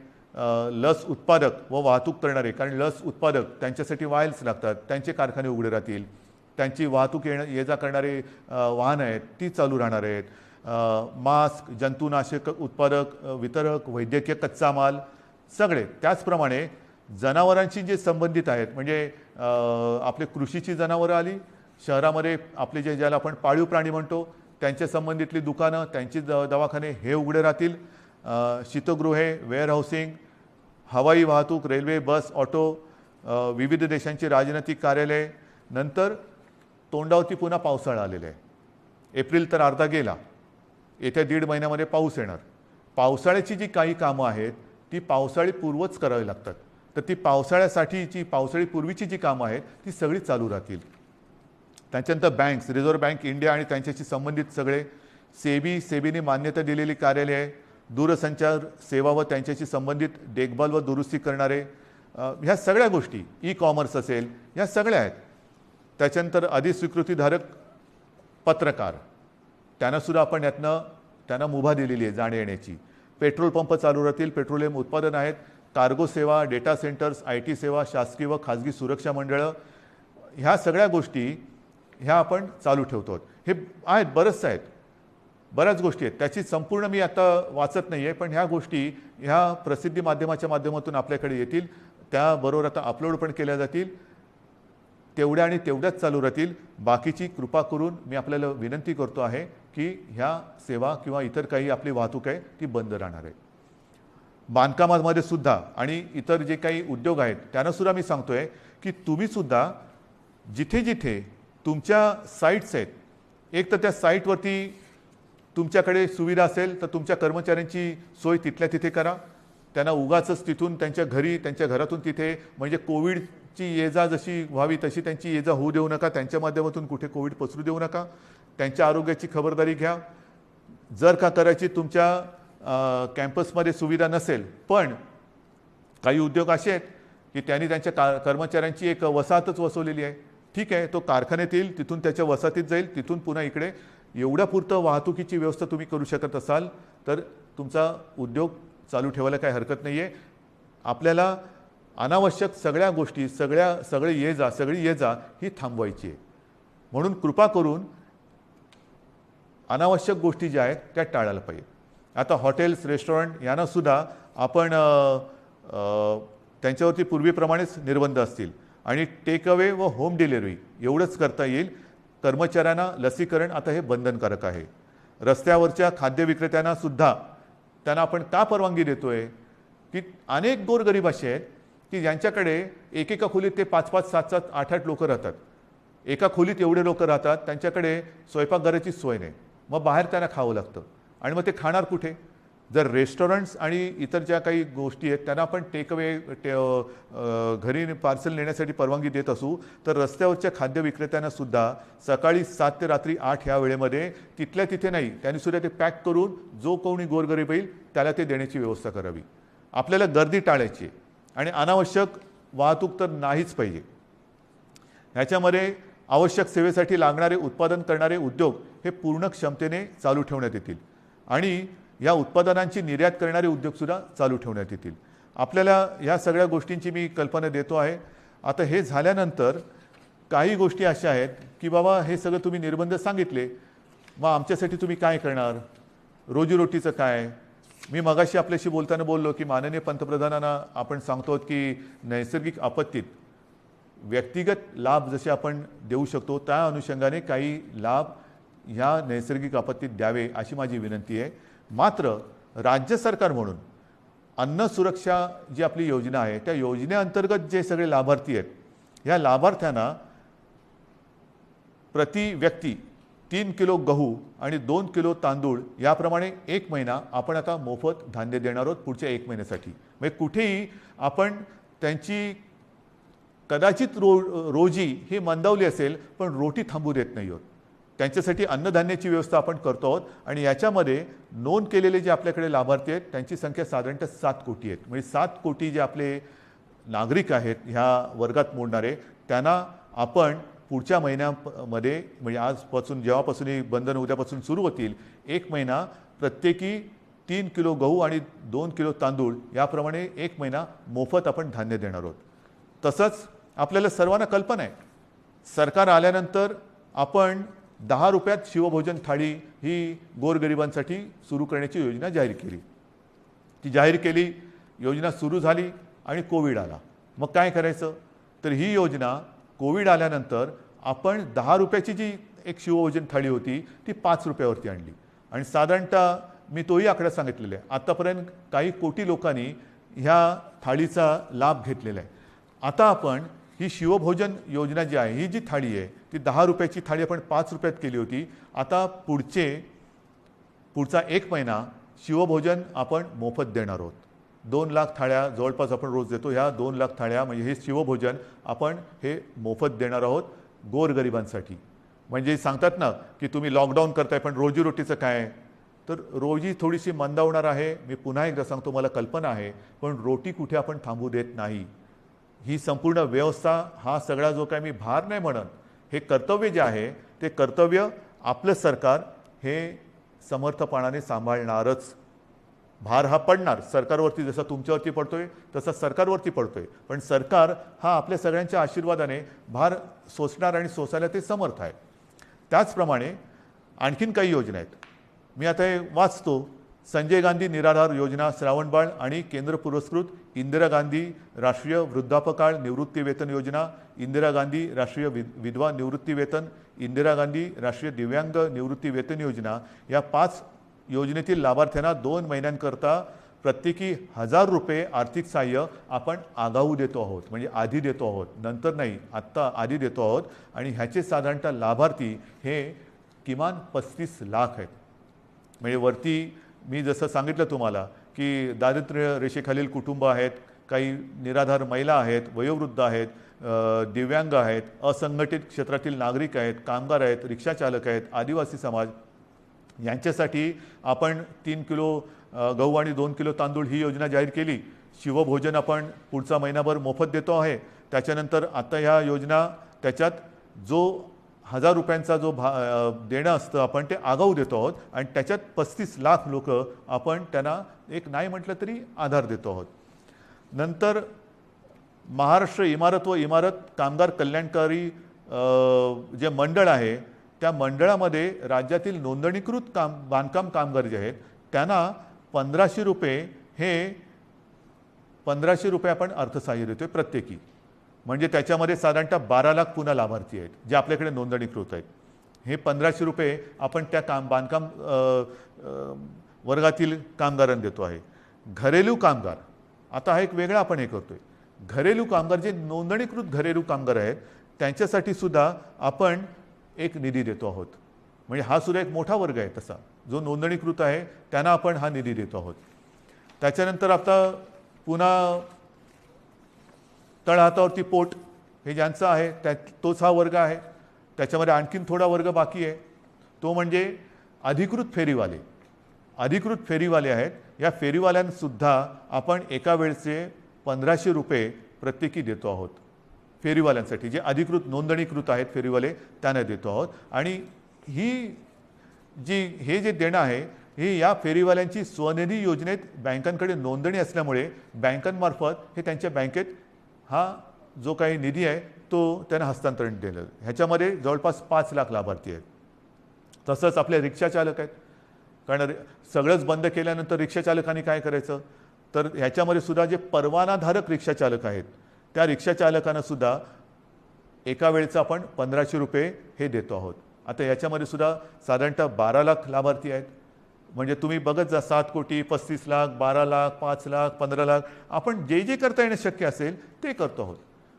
Speaker 1: लस उत्पादक व वाहतूक करणारे, कारण लस उत्पादक त्यांच्यासाठी वायल्स लागतात, त्यांचे कारखाने उघडे राहतील, त्यांची वाहतूक ये जा करणारे वाहनं आहेत ती चालू राहणार आहेत, मास्क, जंतुनाशक उत्पादक, वितरक, वैद्यकीय कच्चा माल सगळे. त्याचप्रमाणे जनावरांशी जे संबंधित आहेत म्हणजे आपले कृषीची जनावरं आली, शहरामध्ये आपले ज्याला आपण पाळीव प्राणी म्हणतो त्यांच्या संबंधितली दुकानं, त्यांची दवाखाने हे उघडे राहतील, शीतगृहे, वेअरहाऊसिंग, हवाई वाहतूक, रेल्वे, बस, ऑटो, विविध देशांची राजनैतिक कार्यालय. नंतर तोंडावरती पुन्हा पावसाळा आलेला आहे, एप्रिल तर अर्धा गेला, येत्या 1.5 महिन्यामध्ये पाऊस येणार. पावसाळ्याची जी काही कामं आहेत ती पावसाळी पूर्वच करावी लागतात. तर ती पावसाळ्यासाठीची पावसाळीपूर्वीची जी कामं आहेत ती सगळी चालू राहतील. त्याच्यानंतर बँक्स, रिझर्व्ह बँक इंडिया आणि त्यांच्याशी संबंधित सगळे सेबीने मान्यता दिलेली कार्यालय आहे, दूरसंचार सेवा व त्यांच्याशी संबंधित देखभाल व दुरुस्ती करणारे ह्या सगळ्या गोष्टी, ई कॉमर्स असेल, ह्या सगळ्या आहेत. त्याच्यानंतर अधिस्वीकृतीधारक पत्रकार, त्यांनासुद्धा आपण यातनं त्यांना मुभा दिलेली आहे जाण्या येण्याची. पेट्रोल पंप चालू राहतील, पेट्रोलियम उत्पादन आहेत, कार्गो सेवा, डेटा सेंटर्स, IT सेवा, शासकीय व खाजगी सुरक्षा मंडळं, ह्या सगळ्या गोष्टी ह्या आपण चालू ठेवतो. हे आहेत, बऱ्याच गोष्टी आहेत. त्याची संपूर्ण मी आता वाचत नाही आहे, पण ह्या गोष्टी ह्या प्रसिद्धी माध्यमाच्या माध्यमातून आपल्याकडे येतील, त्याबरोबर आता अपलोड पण केल्या जातील. तेवढ्या आणि तेवढ्याच चालू राहतील. बाकीची कृपा करून मी आपल्याला विनंती करतो आहे की ह्या सेवा किंवा इतर काही आपली वाहतूक आहे ती बंद राहणार आहे. बांधकामामध्ये सुद्धा आणि इतर जे काही उद्योग आहेत त्यांनासुद्धा मी सांगतोय की तुम्हीसुद्धा जिथे जिथे तुमच्या साईट्स आहेत, एक तर त्या साईटवरती तुमच्याकडे सुविधा असेल तर तुमच्या कर्मचाऱ्यांची सोय तिथल्या तिथे करा. त्यांना उगाचच तिथून त्यांच्या घरी, त्यांच्या घरातून तिथे, म्हणजे कोविडची ये जा जशी व्हावी तशी त्यांची ये जा होऊ देऊ नका. त्यांच्या माध्यमातून कुठे कोविड पसरू देऊ नका. त्यांच्या आरोग्याची खबरदारी घ्या. जर का करायची तुमच्या कॅम्पसमध्ये सुविधा नसेल, पण काही उद्योग असे आहेत की त्यांनी त्यांच्या कर्मचाऱ्यांची एक वसाहतच वसवलेली आहे, ठीक आहे, तो कारखान्यात येईल, तिथून त्याच्या वसाहतीत जाईल, तिथून पुन्हा इकडे. एवढ्यापुरतं वाहतुकीची व्यवस्था तुम्ही करू शकत असाल तर तुमचा उद्योग चालू ठेवायला काही हरकत नाही आहे. आपल्याला अनावश्यक सगळ्या गोष्टी, सगळी ये जा ही थांबवायची आहे. म्हणून कृपा करून अनावश्यक गोष्टी ज्या आहेत त्या टाळायला पाहिजे. आता हॉटेल्स, रेस्टॉरंट यांनासुद्धा आपण त्यांच्यावरती पूर्वीप्रमाणेच निर्बंध असतील आणि टेक अवे व होम डिलिव्हरी एवढंच करता येईल. कर्मचाऱ्यांना लसीकरण आता हे बंधनकारक आहे. रस्त्यावरच्या खाद्य विक्रेत्यांना सुद्धा त्यांना आपण का परवानगी देतोय की अनेक गोरगरीब असे आहेत की ज्यांच्याकडे एकेका खोलीत ते 5-5, 7-7, 8-8 लोक राहतात. एका खोलीत एवढे लोक राहतात, त्यांच्याकडे स्वयंपाकघराची सोय नाही, मग बाहेर त्यांना खावं लागतं. आणि मग ते खाणार कुठे? जर रेस्टॉरंट्स आणि इतर ज्या काही गोष्टी आहेत त्यांना आपण टेकअवे घरी पार्सल नेण्यासाठी परवानगी देत असू, तर रस्त्यावरच्या खाद्य विक्रेत्यांना सुद्धा सकाळी 7 ते रात्री 8 ह्या वेळेमध्ये तिथल्या तिथे नाही, त्यांनी सुद्धा ते पॅक करून जो कोणी गोरगरीब येईल त्याला ते देण्याची व्यवस्था करावी. आपल्याला गर्दी टाळायची आणि अनावश्यक वाहतूक तर नाहीच पाहिजे. ह्याच्यामध्ये आवश्यक सेवेसाठी लागणारे उत्पादन करणारे उद्योग हे पूर्ण क्षमतेने चालू ठेवण्यात येतील आणि या उत्पादनांची निर्यात करणारे उद्योगसुद्धा चालू ठेवण्यात येतील. आपल्याला ह्या सगळ्या गोष्टींची मी कल्पना देतो आहे. आता हे झाल्यानंतर काही गोष्टी अशा आहेत की बाबा हे सगळं तुम्ही निर्बंध सांगितले, मग आमच्यासाठी तुम्ही काय करणार? रोजीरोटीचं काय? मी मगाशी आपल्याशी बोलताना बोललो की माननीय पंतप्रधानांना आपण सांगतो की नैसर्गिक आपत्तीत व्यक्तिगत लाभ जसे आपण देऊ शकतो त्या अनुषंगाने काही लाभ ह्या नैसर्गिक आपत्तीत द्यावे अशी माझी विनंती आहे. मात्र राज्य सरकार म्हणून अन्न सुरक्षा जी आपली योजना आहे त्या योजनेअंतर्गत जे सगळे लाभार्थी आहेत, ह्या लाभार्थ्यांना प्रति व्यक्ती 3 किलो गहू आणि 2 किलो तांदूळ याप्रमाणे 1 महिना आपण आता मोफत धान्य देणार आहोत पुढच्या 1 महिन्यासाठी. म्हणजे कुठेही आपण त्यांची कदाचित रोजी ही मंदावली असेल पण रोटी थांबू देत नाही आहोत. त्यांच्यासाठी अन्नधान्याची व्यवस्था आपण करतो आहोत आणि याच्यामध्ये नोंद केलेले जे आपल्याकडे लाभार्थी आहेत त्यांची संख्या साधारणतः 7 कोटी आहेत. म्हणजे 7 कोटी जे आपले नागरिक आहेत ह्या वर्गात मोडणारे, त्यांना आपण पुढच्या महिन्यामध्ये म्हणजे आजपासून जेव्हापासून ही बंधन उद्यापासून सुरू होतील 1 महिना प्रत्येकी 3 किलो गहू आणि 2 किलो तांदूळ याप्रमाणे 1 महिना मोफत आपण धान्य देणार आहोत. तसंच आपल्याला सर्वांना कल्पना आहे, सरकार आल्यानंतर आपण 10 रुपयात शिवभोजन थाळी ही गोरगरिबांसाठी सुरू करण्याची योजना जाहीर केली. ती जाहीर केली, योजना सुरू झाली आणि कोविड आला. मग काय करायचं? तर ही योजना कोविड आल्यानंतर आपण 10 रुपयाची जी एक शिवभोजन थाळी होती ती 5 रुपयावरती आणली आणि साधारणतः मी तोही आकडा सांगितलेला आहे. आतापर्यंत काही कोटी लोकांनी ह्या थाळीचा लाभ घेतलेला आहे. आता आपण ही शिवभोजन योजना जी आहे, ही जी थाळी आहे ती 10 रुपयाची थाळी आपण 5 रुपयात केली होती. आता पुढचा 1 महिना शिवभोजन आपण मोफत देणार आहोत. 2 लाख थाळ्या जवळपास आपण रोज देतो. ह्या 2 लाख थाळ्या म्हणजे हे शिवभोजन आपण हे मोफत देणार आहोत गोरगरिबांसाठी. म्हणजे सांगतात ना की तुम्ही लॉकडाऊन करताय पण रोजीरोटीचं काय, तर रोजी थोडीशी मंदावणार आहे. मी पुन्हा एकदा सांगतो, मला कल्पना आहे, पण रोटी कुठे आपण थांबू देत नाही. ही संपूर्ण व्यवस्था, हा सगळा जो काय मी भार नाही म्हणत, हे कर्तव्य जे आहे ते कर्तव्य आपलं सरकार हे समर्थपणाने सांभाळणारच. भार हा पडणार सरकारवरती, जसा तुमच्यावरती पडतोय तसा सरकारवरती पडतोय, पण सरकार हा आपल्या सगळ्यांच्या आशीर्वादाने भार सोसणार आणि सोसायला ते समर्थ आहे. त्याचप्रमाणे आणखीन काही योजना आहेत. मी आता हे वाचतो. संजय गांधी निराधार योजना, श्रावणबाळ आणि केंद्र पुरस्कृत इंदिरा गांधी राष्ट्रीय वृद्धापकाळ निवृत्ती वेतन योजना, इंदिरा गांधी राष्ट्रीय विधवा निवृत्ती वेतन, इंदिरा गांधी राष्ट्रीय दिव्यांग निवृत्ती वेतन योजना, या 5 योजनेतील लाभार्थ्यांना 2 महिन्यांकरता प्रत्येकी 1000 रुपये आर्थिक सहाय्य आपण आगाऊ देतो आहोत. म्हणजे आधी देतो आहोत, नंतर नाही, आत्ता आधी देतो आहोत. आणि ह्याचे साधारणतः लाभार्थी हे किमान 35 लाख आहेत. म्हणजे वरती मी जसं सांगितलं तुम्हाला की दारिद्र्य रेषेखालील कुटुंब आहेत, काही निराधार महिला आहेत, वयोवृद्ध आहेत, दिव्यांग आहेत, असंघटित क्षेत्रातील नागरिक आहेत, कामगार आहेत, रिक्षाचालक आहेत, आदिवासी समाज, यांच्यासाठी आपण 3 किलो गहू आणि 2 किलो तांदूळ ही योजना जाहीर केली. शिवभोजन आपण पुढचा महिनाभर मोफत देतो आहे. त्याच्यानंतर आता ह्या योजना त्याच्यात जो 1000 रुपयांचा जो देणं असतं आपण ते आगाऊ देतो आहोत आणि त्याच्यात 35 लाख लोक आपण त्यांना एक नाही म्हटलं तरी आधार देतो आहोत. नंतर महाराष्ट्र इमारत व इमारत कामगार कल्याणकारी जे मंडळ आहे त्या मंडळामध्ये राज्यातील नोंदणीकृत बांधकाम कामगार जे आहेत त्यांना 1500 रुपये, हे 1500 रुपये आपण अर्थसहाय्य देतोय प्रत्येकी. म्हणजे त्याच्यामध्ये साधारणतः 12 लाख पुन्हा लाभार्थी आहेत जे आपल्याकडे नोंदणीकृत आहेत. हे 1500 रुपये आपण त्या बांधकाम वर्गातील कामगारांना देतो आहे. घरेलू कामगार, आता हा एक वेगळा आपण हे करतोय. घरेलू कामगार जे नोंदणीकृत घरेलू कामगार आहेत त्यांच्यासाठी सुद्धा आपण एक निधी देतो आहोत. म्हणजे हा सुद्धा एक मोठा वर्ग आहे तसा, जो नोंदणीकृत आहे त्यांना आपण हा निधी देतो आहोत. त्याच्यानंतर आता पुन्हा तळहातावरती पोट हे ज्यांचं आहे तोच हा वर्ग आहे. त्याच्यामध्ये आणखीन थोडा वर्ग बाकी आहे, तो म्हणजे अधिकृत फेरीवाले. अधिकृत फेरीवाले आहेत. या फेरीवाल्यांसुद्धा आपण एका वेळचे 1500 रुपये प्रत्येकी देतो आहोत. फेरीवाल्यांसाठी जे अधिकृत नोंदणीकृत आहेत फेरीवाले त्यांना देतो आहोत. आणि हे जे देणं आहे हे या फेरीवाल्यांची स्वनिधी योजनेत बँकांकडे नोंदणी असल्यामुळे बँकांमार्फत हे त्यांच्या बँकेत हा जो काही निधी आहे तो त्यांना हस्तांतरण दिलं. ह्याच्यामध्ये जवळपास 5 लाख लाभार्थी आहेत. तसंच आपले रिक्षाचालक आहेत, कारण सगळंच बंद केल्यानंतर रिक्षाचालकांनी काय करायचं, तर ह्याच्यामध्ये सुद्धा जे परवानाधारक रिक्षाचालक आहेत त्या रिक्षाचालकांना सुद्धा एका वेळेचं आपण 1500 रुपये हे देतो आहोत. आता याच्यामध्ये सुद्धा साधारणतः 12 लाख लाभार्थी आहेत. म्हणजे तुम्ही बघत जा, 7 कोटी, 35 लाख, 12 लाख, 5 लाख, 15 लाख, आपण जे जे करता येणं शक्य असेल ते करतो आहोत.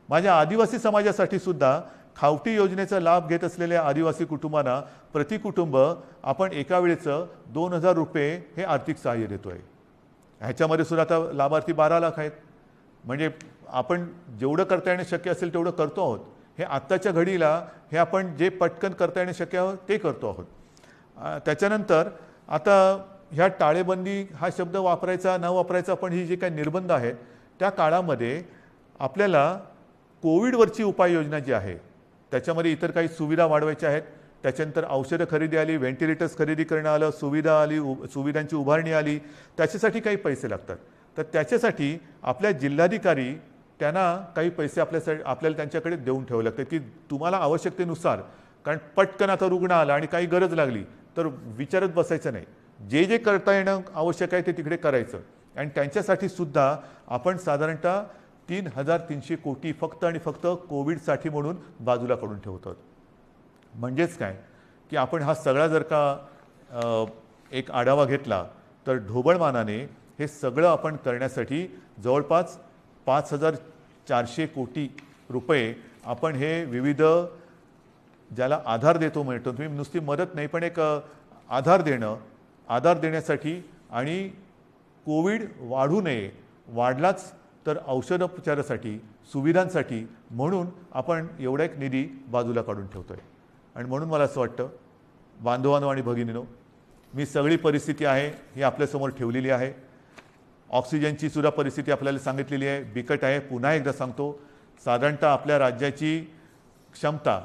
Speaker 1: माझ्या आदिवासी समाजासाठी सुद्धा खावटी योजनेचा लाभ घेत असलेल्या आदिवासी कुटुंबांना प्रति कुटुंब आपण एका वेळेचं 2000 रुपये हे आर्थिक सहाय्य देतो आहे. ह्याच्यामध्ये सुद्धा आता लाभार्थी 12 लाख आहेत. म्हणजे आपण जेवढं करता येणं शक्य असेल तेवढं करतो आहोत. हे आत्ताच्या घडीला हे आपण जे पटकन करता येणं शक्य आहे ते करतो आहोत. त्याच्यानंतर आता ह्या टाळेबंदी हा शब्द वापरायचा न वापरायचा, पण ही जे काही निर्बंध आहेत त्या काळामध्ये आपल्याला कोविडवरची उपाययोजना जी आहे त्याच्यामध्ये इतर काही सुविधा वाढवायच्या आहेत. त्याच्यानंतर औषधं खरेदी आली, व्हेंटिलेटर्स खरेदी करणं आलं, सुविधा आली, सुविधांची उभारणी आली, त्याच्यासाठी काही पैसे लागतात. तर त्याच्यासाठी आपल्या जिल्हाधिकारी त्यांना काही पैसे आपल्याला त्यांच्याकडे देऊन ठेवावे लागतात की तुम्हाला आवश्यकतेनुसार, कारण पटकन आता रुग्ण आला आणि काही गरज लागली तर विचारत बसायचं नाही, जे जे करता येणं आवश्यक आहे ते तिकडे करायचं. आणि त्यांच्यासाठी सुद्धा आपण साधारणतः 3300 कोटी फक्त आणि फक्त कोविडसाठी म्हणून बाजूला काढून ठेवतो. म्हणजेच काय की आपण हा सगळा जर का एक आढावा घेतला तर ढोबळमानाने हे सगळं आपण करण्यासाठी जवळपास 5400 कोटी रुपये आपण हे विविध ज्याला आधार देतो म्हणतो, तुम्ही नुसती मदत नाही पण एक आधार देण्यासाठी आणि कोविड वाढू नये वाढलाच तर औषधोपचारासाठी सुविधांसाठी म्हणून आपण एवढा एक निधी बाजूला काढून ठेवतोय. आणि म्हणून मला असं वाटतं बांधवांनो आणि भगिनींनो, मी सगळी परिस्थिती आहे ही आपल्यासमोर ठेवलेली आहे. ऑक्सिजनची सुद्धा परिस्थिती आपल्याला सांगितलेली आहे, बिकट आहे. पुन्हा एकदा सांगतो, साधारणतः आपल्या राज्याची क्षमता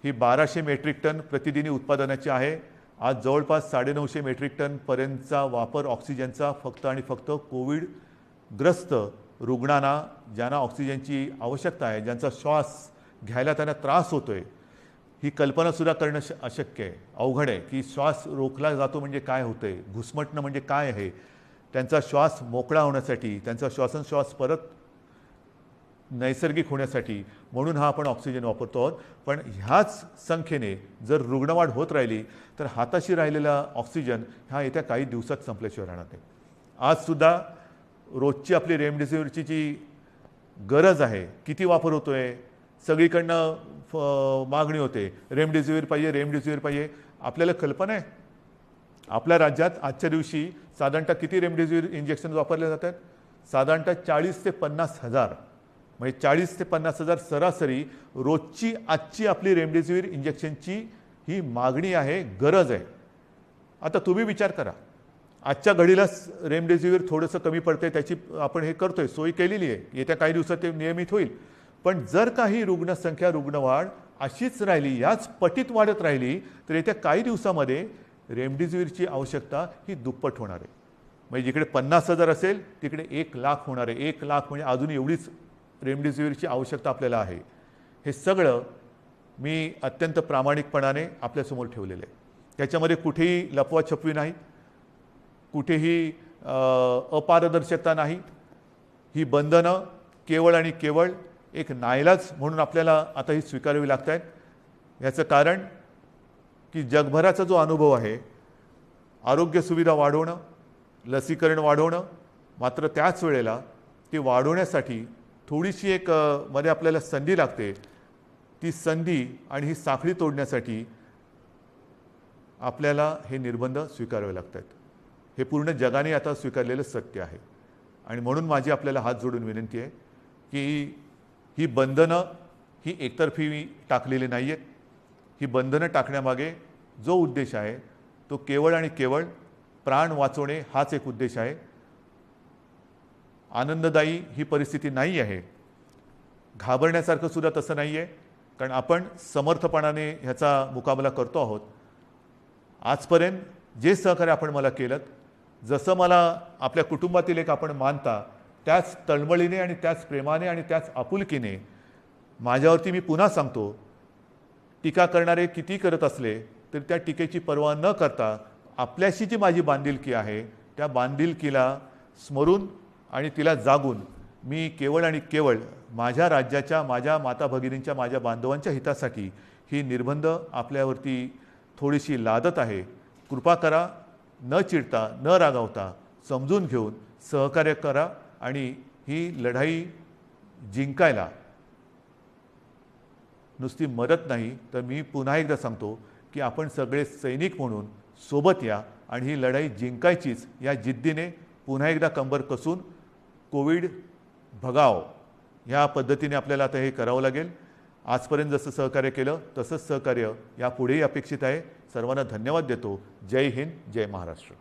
Speaker 1: ही 1200 मेट्रिक टन प्रतिदिनी उत्पादनाची आहे. आज जवळपास 950 मेट्रिक टनपर्यंतचा वापर ऑक्सिजनचा फक्त आणि फक्त कोविडग्रस्त रुग्णांना, ज्यांना ऑक्सिजनची आवश्यकता आहे, ज्यांचा श्वास घ्यायला त्यांना त्रास होतोय, ही कल्पनासुद्धा करणं अशक्य आहे, अवघड आहे की श्वास रोखला जातो म्हणजे काय होतंय, घुसमटणं म्हणजे काय आहे. त्यांचा श्वास मोकळा होण्यासाठी, त्यांचा श्वासोच्छ्वास परत नैसर्गिक होण्यासाठी म्हणून हा आपण ऑक्सिजन वापरतो आहोत. पण ह्याच संख्येने जर रुग्णवाढ होत राहिली तर हाताशी राहिलेला ऑक्सिजन हा येत्या काही दिवसात संपल्याशिवाय राहणार नाही. आजसुद्धा रोजची आपली रेमडेसिवीरची जी गरज आहे, किती वापर होतोय, सगळीकडनं मागणी होते, रेमडेसिवीर पाहिजे. आपल्याला कल्पना आहे आपल्या राज्यात आजच्या दिवशी साधारणतः किती रेमडेसिवीर इंजेक्शन वापरले जातात? साधारणतः 40 ते 50 हजार, म्हणजे 40 ते 50 हजार सरासरी रोजची आजची आपली रेमडेसिवीर इंजेक्शनची ही मागणी आहे, गरज आहे. आता तुम्ही विचार करा, आजच्या घडीला रेमडेसिवीर थोडंसं कमी पडते, त्याची आपण हे करतोय, सोय केलेली आहे, येत्या काही दिवसात ते नियमित होईल. पण जर काही रुग्णसंख्या, रुग्णवाढ अशीच राहिली, याच पटीत वाढत राहिली तर येत्या काही दिवसामध्ये रेमडेसिवीरची आवश्यकता ही दुप्पट होणार आहे. म्हणजे जिकडे 50 हजार असेल तिकडे 1 लाख होणार आहे. 1 लाख म्हणजे अजून एवढीच रेमडेसिवीरची आवश्यकता आपल्याला आहे. हे सगळं मी अत्यंत प्रामाणिकपणाने आपल्यासमोर ठेवलेलं आहे. त्याच्यामध्ये कुठेही लपवाछपवी नाही, कुठेही अपारदर्शकता नाही. ही बंधनं केवळ आणि केवळ एक नाईलाज म्हणून आपल्याला आता ही स्वीकारावी लागत आहेत. याचं कारण की जगभराचा जो अनुभव आहे, आरोग्य सुविधा वाढवणं, लसीकरण वाढवणं, मात्र त्याच वेळेला ते वाढवण्यासाठी थोडीशी एक मध्ये आपल्याला संधी लागते. ती संधी आणि ही साखळी तोडण्यासाठी आपल्याला हे निर्बंध स्वीकारावे लागतात. हे पूर्ण जगाने आता स्वीकारलेलं सत्य आहे. आणि म्हणून माझी आपल्याला हात जोडून विनंती आहे की ही बंधनं ही एकतर्फी टाकलेली नाही आहेत. ही बंधनं टाकण्यामागे जो उद्देश आहे तो केवळ आणि केवळ प्राण वाचवणे हाच एक उद्देश आहे. आनंददायी ही परिस्थिती नाही आहे, घाबरण्यासारखं सुद्धा तसं नाही आहे, कारण आपण समर्थपणाने ह्याचा मुकाबला करतो आहोत. आजपर्यंत जे सहकार्य आपण मला केलं, जसं मला आपल्या कुटुंबातील एक आपण मानता, त्याच तळमळीने आणि त्याच प्रेमाने आणि त्याच आपुलकीने माझ्यावरती मी पुन्हा सांगतो, टीका करणारे किती करत असले तर त्या टीकेची पर्वा न करता आपल्याशी जी माझी बांधिलकी आहे त्या बांधिलकीला स्मरून आणि तिला जागून मी केवळ आणि केवळ माझ्या राज्याच्या, माझ्या माता भगिनींच्या, माझ्या बांधवांच्या हितासाठी ही निर्बंध आपल्यावरती थोडीशी लादत आहे. कृपा करा, न चिडता, न रागावता, समजून घेऊन सहकार्य करा आणि ही लढाई जिंकायला नुसती मदत नाही तर मी पुन्हा एकदा सांगतो की आपण सगळे सैनिक म्हणून सोबत या आणि ही लढाई जिंकायचीच या जिद्दीने पुन्हा एकदा कंबर कसून कोविड भगाव ह्या पद्धतीने आपल्याला आता हे करावं लागेल. आजपर्यंत जसं सहकार्य केलं तसंच सहकार्य यापुढेही अपेक्षित आहे. सर्वांना धन्यवाद देतो. जय हिंद, जय महाराष्ट्र.